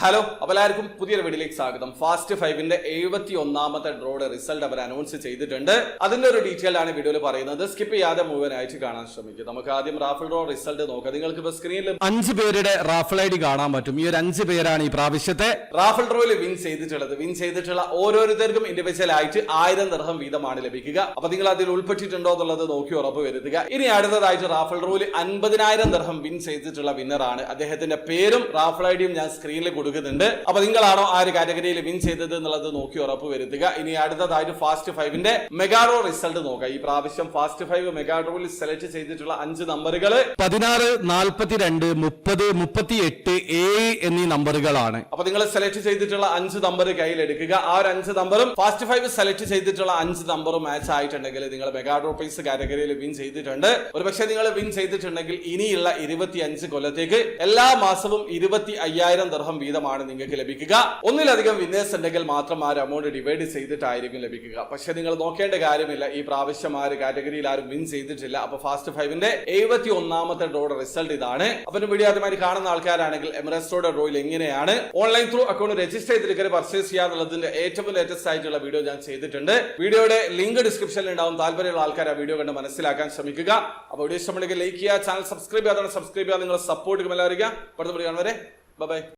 Hello, അപ്പോൾ എല്ലാവർക്കും പുതിയൊരു വീഡിയോയിലേക്ക് സ്വാഗതം. ഫാസ്റ്റ് 5ന്റെ 71ാമത്തെ ഡ്രോയുടെ റിസൾട്ട് അവർ അനൗൺസ് ചെയ്തിട്ടുണ്ട്. അതിന്റെ ഒരു ഡീറ്റെയിൽ ആണ് വീഡിയോയിൽ പറയുന്നത്. സ്കിപ്പ് ചെയ്യാതെ മുഴുവനായിട്ട് കാണാൻ ശ്രമിക്കുക. നമുക്ക് ആദ്യം റാഫിൾ ഡ്രോ റിസൾട്ട് നോക്കാം. നിങ്ങൾക്ക് ഇപ്പോൾ സ്ക്രീനിൽ 5 പേരുടെ റാഫിൾ ഐഡി കാണാൻ പറ്റും. ഈ ഒരു 5 പേരാണ് ഈ പ്രാവശ്യത്തെ റാഫിൾ ഡ്രോയിൽ വിൻ ചെയ്തിട്ടുള്ള ഓരോരുത്തർക്കും ഇൻഡിവിജ്വൽ ആയിട്ട് 1000 ദിർഹം വീതമാണ് ലഭിക്കുക. അപ്പൊ നിങ്ങൾ അതിൽ ഉൾപ്പെട്ടിട്ടുണ്ടോ എന്നുള്ളത് നോക്കി ഉറപ്പ് വരുത്തുക. ഇനി അടുത്തതായിട്ട് റാഫിൾ ഡ്രോയിൽ 50,000 ദിർഹം വിൻ ചെയ്തിട്ടുള്ള വിന്നറാണ്. അദ്ദേഹത്തിന്റെ പേരും റാഫിൾ ഐഡിയും ഞാൻ സ്ക്രീനിൽ കൊടുക്കുന്നുണ്ട്. അപ്പൊ നിങ്ങളാണോ ആ ഒരു കാറ്റഗറിയിൽ വിൻ ചെയ്തത് എന്നുള്ളത് നോക്കി ഉറപ്പ് വരുത്തുക. ഇനി അടുത്തതായിട്ട് ഫാസ്റ്റ് 5ന്റെ മെഗാഡ്രോ റിസൾട്ട് നോക്കാം. ഈ പ്രാവശ്യം ഫാസ്റ്റ് 5 മെഗാഡ്രോയിൽ സെലക്ട് ചെയ്തിട്ടുള്ള 5 നമ്പറുകൾ 16, 42, 30, 38, 7 എന്നീ നമ്പറുകളാണ്. അപ്പൊ നിങ്ങൾ സെലക്ട് ചെയ്തിട്ടുള്ള 5 നമ്പർ കയ്യിലെടുക്കുക. ആ ഒരു 5 നമ്പറും ഫാസ്റ്റ് 5 സെലക്ട് ചെയ്തിട്ടുള്ള 5 നമ്പറും മാച്ച് ആയിട്ടുണ്ടെങ്കിൽ നിങ്ങൾ മെഗാഡ്രോ പ്രൈസ് കാറ്റഗറിയിൽ വിൻ ചെയ്തിട്ടുണ്ട്. ഒരുപക്ഷെ നിങ്ങൾ വിൻ ചെയ്തിട്ടുണ്ടെങ്കിൽ ഇനിയുള്ള 25 കൊല്ലത്തേക്ക് എല്ലാ മാസവും 25,000 ദിർഹം വീതമാണ് നിങ്ങൾക്ക് ലഭിക്കുക. ഒന്നിലധികം വിന്നേഴ്സ് ഉണ്ടെങ്കിൽ മാത്രം ആ ഒരു എമൗണ്ട് ഡിവൈഡ് ചെയ്തിട്ടായിരിക്കും ലഭിക്കുക. പക്ഷെ നിങ്ങൾ നോക്കേണ്ട കാര്യമില്ല, ഈ പ്രാവശ്യം ആ ഒരു കാറ്റഗറിയിൽ ആരും വിൻ ചെയ്തിട്ടില്ല. അപ്പൊ ഫാസ്റ്റ് 5ന്റെ 71ാമത്തെ ഡ്രോയുടെ റിസൾട്ട് ഇതാണ്. അപ്പൊ വീഡിയോ ആദ്യമായി കാണുന്ന ആൾക്കാരാണെങ്കിൽ എമിറേറ്റ്സ് ഡ്രോയിൽ എങ്ങനെയാണ് ഓൺലൈൻ ത്രൂ അക്കൗണ്ട് രജിസ്റ്റർ ചെയ്തിട്ട് പർച്ചേസ് ചെയ്യാന്നുള്ളതിന്റെ ഏറ്റവും ലേറ്റസ്റ്റ് ആയിട്ടുള്ള വീഡിയോ ഞാൻ ചെയ്തിട്ടുണ്ട്. വീഡിയോയുടെ ലിങ്ക് ഡിസ്ക്രിപ്ഷനിൽ ഉണ്ടാവും. താല്പര്യമുള്ള ആൾക്കാർ ആ വീഡിയോ കണ്ട് മനസ്സിലാക്കാൻ ശ്രമിക്കുക. അപ്പൊ വീഡിയോ ഇഷ്ടമുണ്ടെങ്കിൽ ലൈക്ക് ചെയ്യുക, ചാനൽ സബ്സ്ക്രൈബ് ചെയ്യാതെ സബ്സ്ക്രൈബ് ചെയ്യാൻ നിങ്ങൾ സപ്പോർട്ട് എല്ലാവരും. അടുത്ത വീഡിയോ കാണുവരെ ബൈ.